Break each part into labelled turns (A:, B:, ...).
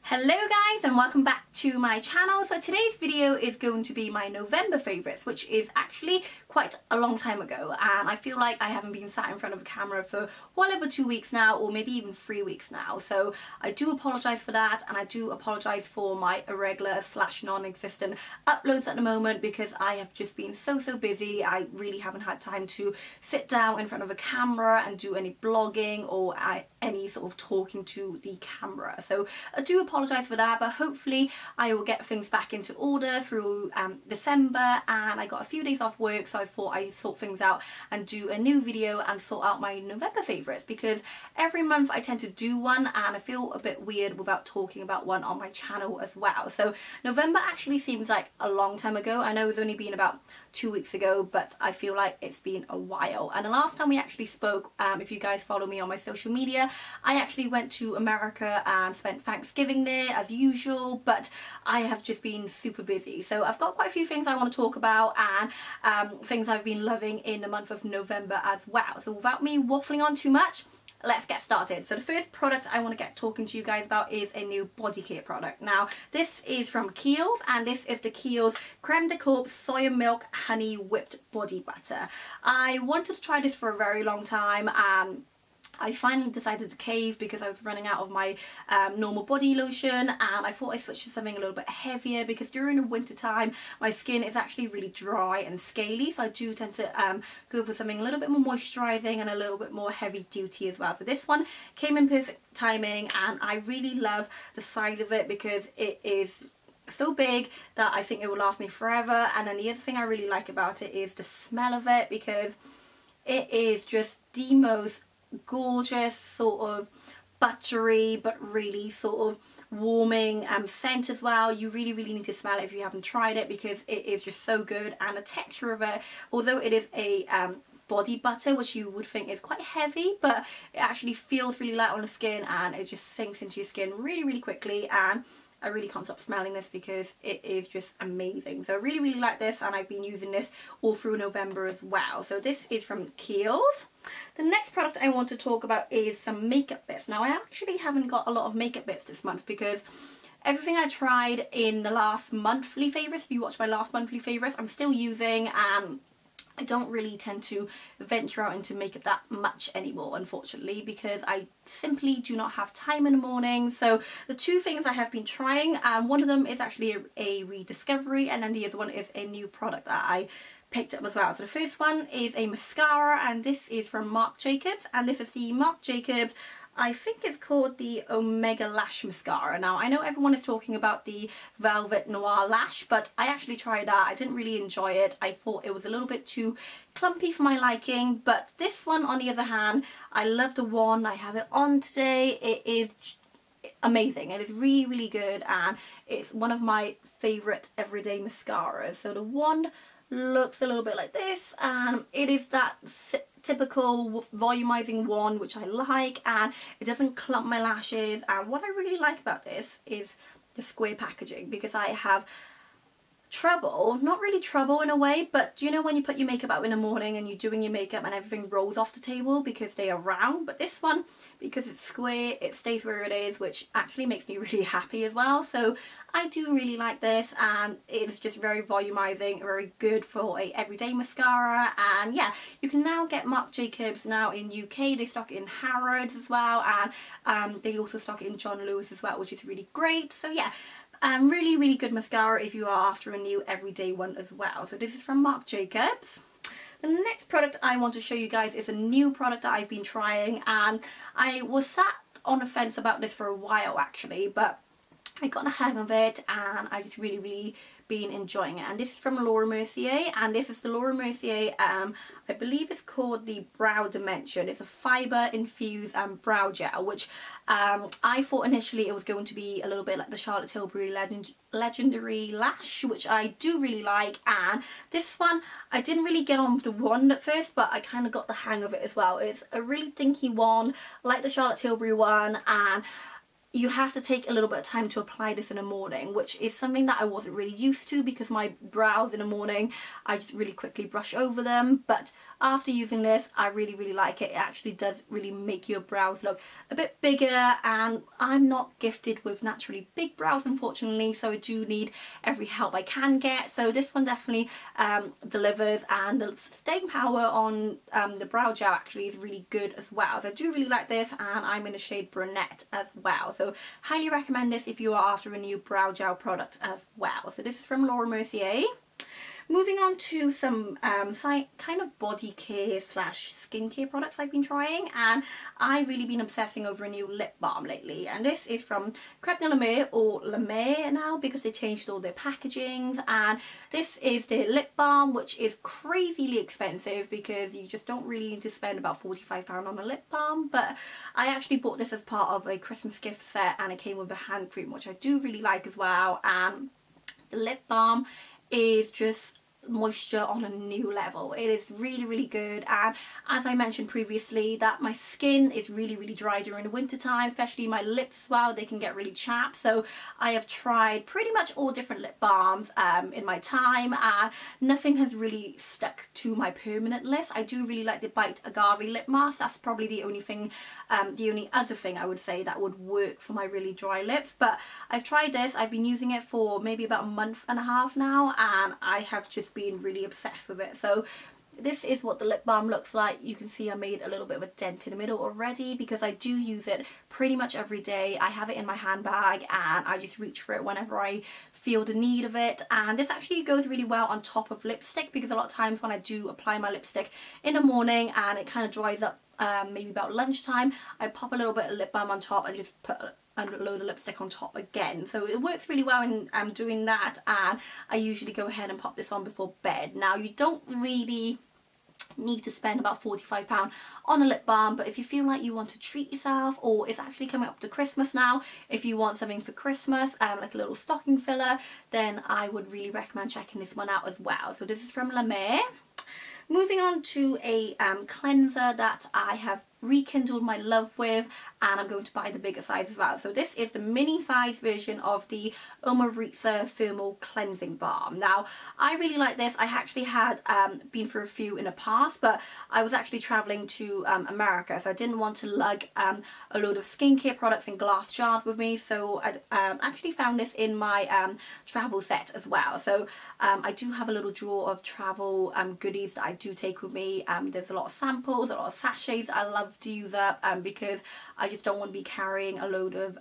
A: Hello guys and welcome back to my channel. So today's video is going to be my November favourites, which is actually quite a long time ago, and I feel like I haven't been sat in front of a camera for well over 2 weeks now, or maybe even 3 weeks now. So I do apologise for that, and I do apologise for my irregular / non-existent uploads at the moment because I have just been so busy. I really haven't had time to sit down in front of a camera and do any blogging or any sort of talking to the camera. So I do apologise for that, but hopefully I will get things back into order through December, and I got a few days off work, so I thought I'd sort things out and do a new video and sort out my November favourites, because every month I tend to do one and I feel a bit weird without talking about one on my channel as well. So November actually seems like a long time ago. I know it's only been about 2 weeks ago, but I feel like it's been a while. And the last time we actually spoke, if you guys follow me on my social media, I actually went to America and spent Thanksgiving there as usual, but I have just been super busy. So I've got quite a few things I want to talk about, and things I've been loving in the month of November as well. So without me waffling on too much, let's get started. So the first product I want to get talking to you guys about is a new body care product. Now this is from Kiehls, and this is the Kiehls Creme de Course Soya Milk Honey Whipped Body Butter. I wanted to try this for a very long time, and I finally decided to cave because I was running out of my normal body lotion, and I thought I'd switch to something a little bit heavier because during the winter time my skin is actually really dry and scaly, so I do tend to go for something a little bit more moisturising and a little bit more heavy duty as well. So this one came in perfect timing, and I really love the size of it because it is so big that I think it will last me forever. And then the other thing I really like about it is the smell of it, because it is just the most gorgeous sort of buttery but really sort of warming scent as well. You really need to smell it if you haven't tried it, because it is just so good. And the texture of it, although it is a body butter, which you would think is quite heavy, but it actually feels really light on the skin and it just sinks into your skin really quickly. And I really can't stop smelling this because it is just amazing. So I really like this, and I've been using this all through November as well. So this is from Kiehls. The next product I want to talk about is some makeup bits. Now I actually haven't got a lot of makeup bits this month because everything I tried in the last monthly favourites, if you watch my last monthly favourites, I'm still using, and I don't really tend to venture out into makeup that much anymore, unfortunately, because I simply do not have time in the morning. So the two things I have been trying, one of them is actually a rediscovery, and then the other one is a new product that I picked up as well. So the first one is a mascara, and this is from Marc Jacobs, and this is the Marc Jacobs, I think it's called the Omega Lash Mascara. Now I know everyone is talking about the Velvet Noir Lash, but I actually tried that. I didn't really enjoy it. I thought it was a little bit too clumpy for my liking, but this one on the other hand, I love the wand. I have it on today. It is amazing. It is really good, and it's one of my favourite everyday mascaras. So the wand looks a little bit like this, and it is that typical volumizing wand which I like, and it doesn't clump my lashes. And what I really like about this is the square packaging, because I have trouble, not really trouble in a way, but do you know when you put your makeup out in the morning and you're doing your makeup and everything rolls off the table because they are round? But this one, because it's square, it stays where it is, which actually makes me really happy as well. So I do really like this, and it is just very volumizing, very good for a everyday mascara. And yeah, you can now get Marc Jacobs now in UK. They stock it in Harrods as well, and they also stock it in John Lewis as well, which is really great. So yeah, really good mascara if you are after a new everyday one as well. So this is from Marc Jacobs. The next product I want to show you guys is a new product that I've been trying, and I was sat on the fence about this for a while actually, but I got the hang of it and I just really been enjoying it. And this is from Mercier, and this is the Mercier, I believe it's called the Brow Dimension. It's a fibre infused brow gel, which I thought initially it was going to be a little bit like the Charlotte Tilbury Legendary Lash, which I do really like. And this one, I didn't really get on with the wand at first, but I kind of got the hang of it as well. It's a really dinky wand like the Charlotte Tilbury one, and you have to take a little bit of time to apply this in the morning, which is something that I wasn't really used to because my brows in the morning, I just really quickly brush over them. But after using this, I really like it. It actually does really make your brows look a bit bigger, and I'm not gifted with naturally big brows, unfortunately, so I do need every help I can get. So this one definitely delivers, and the staying power on the brow gel actually is really good as well. So I do really like this, and I'm in the shade Brunette as well. So highly recommend this if you are after a new brow gel product as well. So this is from Mercier. Moving on to some kind of body care slash skincare products I've been trying, and I've really been obsessing over a new lip balm lately, and this is from Crêpe de la Mer, or La Mer now because they changed all their packagings, and this is their lip balm, which is crazily expensive because you just don't really need to spend about £45 on a lip balm. But I actually bought this as part of a Christmas gift set, and it came with a hand cream, which I do really like as well, and the lip balm is just moisture on a new level. It is really good, and as I mentioned previously, that my skin is really dry during the winter time, especially my lips as well. They can get really chapped, so I have tried pretty much all different lip balms in my time, and nothing has really stuck to my permanent list. I do really like the Bite Agave lip mask. That's probably the only thing, the only other thing I would say that would work for my really dry lips. But I've tried this. I've been using it for maybe about a month and a half now, and I have just been really obsessed with it. So this is what the lip balm looks like. You can see I made a little bit of a dent in the middle already because I do use it pretty much every day. I have it in my handbag, and I just reach for it whenever I feel the need of it. And this actually goes really well on top of lipstick, because a lot of times when I do apply my lipstick in the morning and it kind of dries up maybe about lunchtime, I pop a little bit of lip balm on top and just put a load of lipstick on top again. So it works really well in doing that, and I usually go ahead and pop this on before bed. Now, you don't really need to spend about £45 on a lip balm, but if you feel like you want to treat yourself, or it's actually coming up to Christmas now, if you want something for Christmas, like a little stocking filler, then I would really recommend checking this one out as well. So this is from La Mer. Moving on to a cleanser that I have rekindled my love with, and I'm going to buy the bigger size as well. So this is the mini size version of the Omorovicza Thermal Cleansing Balm. Now, I really like this. I actually had been for a few in the past, but I was actually traveling to America, so I didn't want to lug a load of skincare products in glass jars with me, so I actually found this in my travel set as well. So I do have a little drawer of travel goodies that I do take with me. There's a lot of samples, a lot of sachets I love to use up because I just don't want to be carrying a load of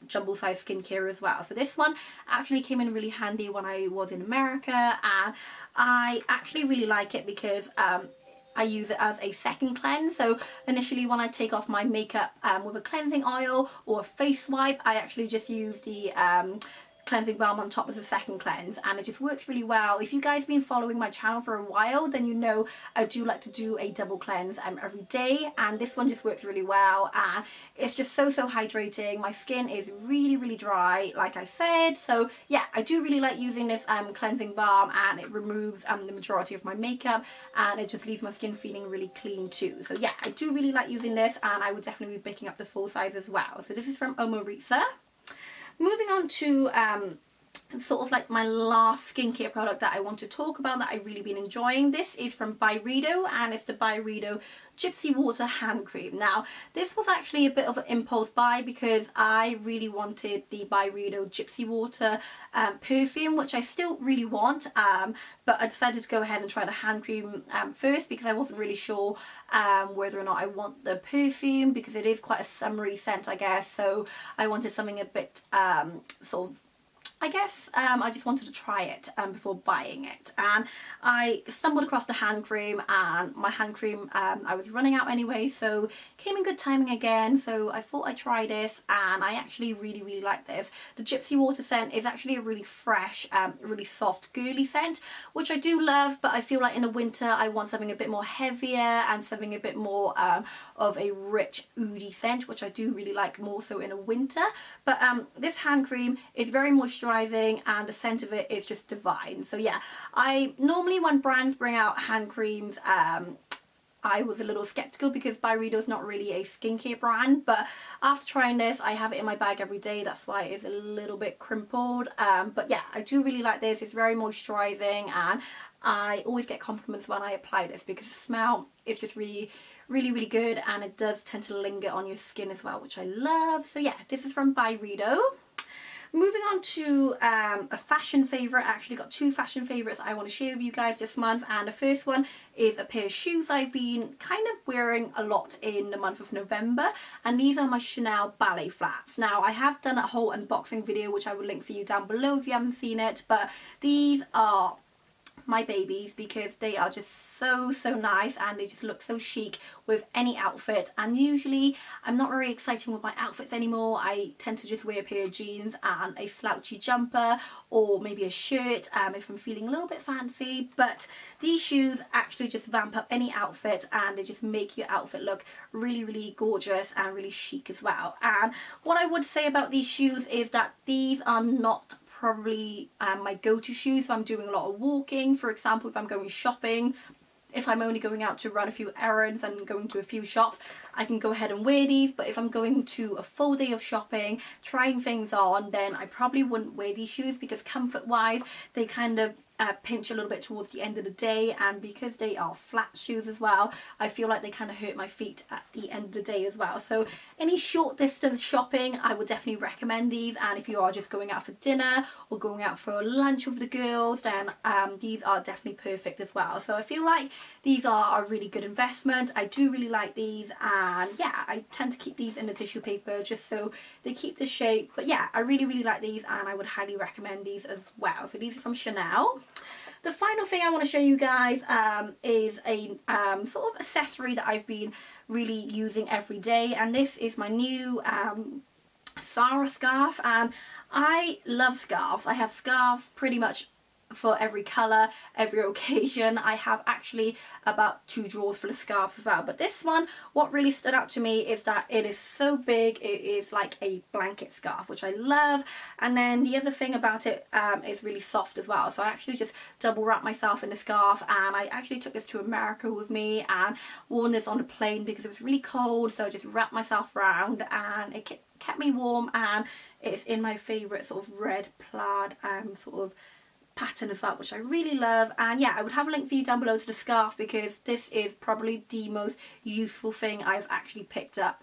A: jumbo size skincare as well. So this one actually came in really handy when I was in America, and I actually really like it because I use it as a second cleanse. So initially when I take off my makeup with a cleansing oil or a face wipe, I actually just use the cleansing balm on top as a second cleanse, and it just works really well. If you guys have been following my channel for a while, then you know I do like to do a double cleanse every day, and this one just works really well, and it's just so hydrating. My skin is really dry, like I said, so yeah, I do really like using this cleansing balm, and it removes the majority of my makeup, and it just leaves my skin feeling really clean too. So yeah, I do really like using this, and I would definitely be picking up the full size as well. So this is from Omorovicza. Moving on to sort of like my last skincare product that I want to talk about that I've really been enjoying. This is from Byredo, and it's the Byredo Gypsy Water Hand Cream. Now, this was actually a bit of an impulse buy because I really wanted the Byredo Gypsy Water perfume, which I still really want, but I decided to go ahead and try the hand cream first because I wasn't really sure whether or not I want the perfume, because it is quite a summery scent, I guess, so I wanted something a bit sort of, I guess I just wanted to try it before buying it, and I stumbled across the hand cream, and my hand cream I was running out anyway, so came in good timing again, so I thought I'd try this, and I actually really like this. The Gypsy Water scent is actually a really fresh, really soft, girly scent, which I do love, but I feel like in the winter I want something a bit more heavier and something a bit more of a rich, oody scent, which I do really like more so in the winter. But this hand cream is very moisturising, and the scent of it is just divine. So yeah, I normally, when brands bring out hand creams, I was a little skeptical because Byredo is not really a skincare brand, but after trying this, I have it in my bag every day. That's why it's a little bit crimpled. But yeah, I do really like this. It's very moisturising, and I always get compliments when I apply this because the smell is just really good, and it does tend to linger on your skin as well, which I love. So yeah, this is from Byredo. Moving on to a fashion favourite. I actually got two fashion favourites I want to share with you guys this month, and the first one is a pair of shoes I've been kind of wearing a lot in the month of November, and these are my Chanel Ballet flats. Now I have done a whole unboxing video which I will link for you down below if you haven't seen it, but these are my babies because they are just so nice, and they just look so chic with any outfit. And usually I'm not very exciting with my outfits anymore. I tend to just wear a pair of jeans and a slouchy jumper, or maybe a shirt if I'm feeling a little bit fancy. But these shoes actually just vamp up any outfit, and they just make your outfit look really gorgeous and really chic as well. And what I would say about these shoes is that these are not probably my go-to shoes if I'm doing a lot of walking. For example, if I'm going shopping, if I'm only going out to run a few errands and going to a few shops, I can go ahead and wear these. But if I'm going to a full day of shopping, trying things on, then I probably wouldn't wear these shoes because comfort wise they kind of pinch a little bit towards the end of the day, and because they are flat shoes as well, I feel like they kind of hurt my feet at the end of the day as well. So any short distance shopping, I would definitely recommend these. And if you are just going out for dinner or going out for lunch with the girls, then these are definitely perfect as well. So I feel like these are a really good investment. I do really like these, and yeah, I tend to keep these in the tissue paper just so they keep the shape. But yeah, I really like these, and I would highly recommend these as well. So these are from Chanel. The final thing I want to show you guys is a sort of accessory that I've been really using every day, and this is my new Zara scarf. And I love scarves. I have scarves pretty much for every colour, every occasion. I have actually about 2 drawers full of scarves as well, but this one, what really stood out to me is that it is so big. It is like a blanket scarf, which I love. And then the other thing about it is really soft as well. So I actually just double wrapped myself in the scarf, and I actually took this to America with me and worn this on the plane because it was really cold. So I just wrapped myself around, and it kept me warm, and it's in my favourite sort of red plaid sort of pattern as well, which I really love. And yeah, I would have a link for you down below to the scarf because this is probably the most useful thing I've actually picked up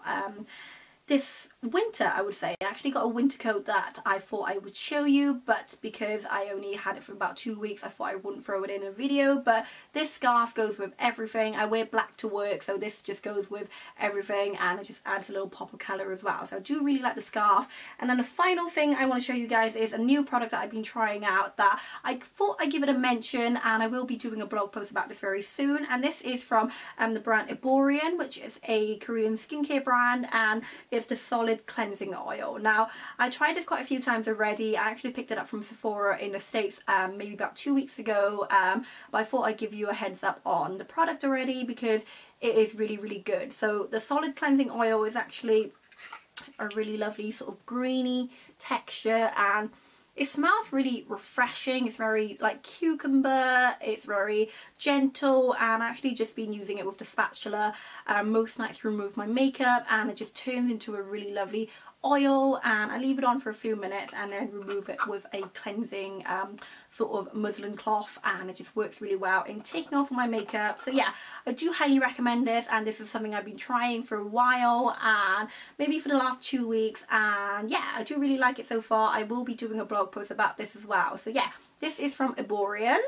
A: this winter, I would say. I actually got a winter coat that I thought I would show you, but because I only had it for about 2 weeks, I thought I wouldn't throw it in a video. But this scarf goes with everything. I wear black to work, so this just goes with everything, and it just adds a little pop of colour as well. So I do really like the scarf. And then the final thing I want to show you guys is a new product that I've been trying out that I thought I'd give it a mention, and I will be doing a blog post about this very soon. And this is from the brand Erborian, which is a Korean skincare brand, and it's the solid cleansing oil. Now I tried this quite a few times already. I actually picked it up from Sephora in the States maybe about 2 weeks ago, but I thought I'd give you a heads up on the product already because it is really good. So the solid cleansing oil is actually a really lovely sort of greeny texture, and it smells really refreshing. It's very like cucumber, it's very gentle, and I actually just been using it with the spatula most nights to remove my makeup, and it just turns into a really lovely oil. And I leave it on for a few minutes and then remove it with a cleansing sort of muslin cloth, and it just works really well in taking off my makeup. So yeah, I do highly recommend this, and this is something I've been trying for a while, and maybe for the last 2 weeks, and yeah, I do really like it so far. I will be doing a blog post about this as well. So yeah, this is from Erborian.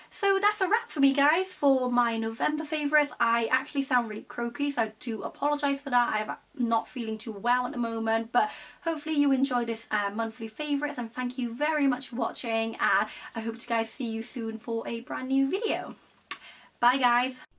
A: So that's a wrap for me, guys, for my November favourites. I actually sound really croaky, so I do apologise for that. I'm not feeling too well at the moment, but hopefully you enjoy this monthly favourites, and thank you very much for watching, and I hope to guys see you soon for a brand new video. Bye guys.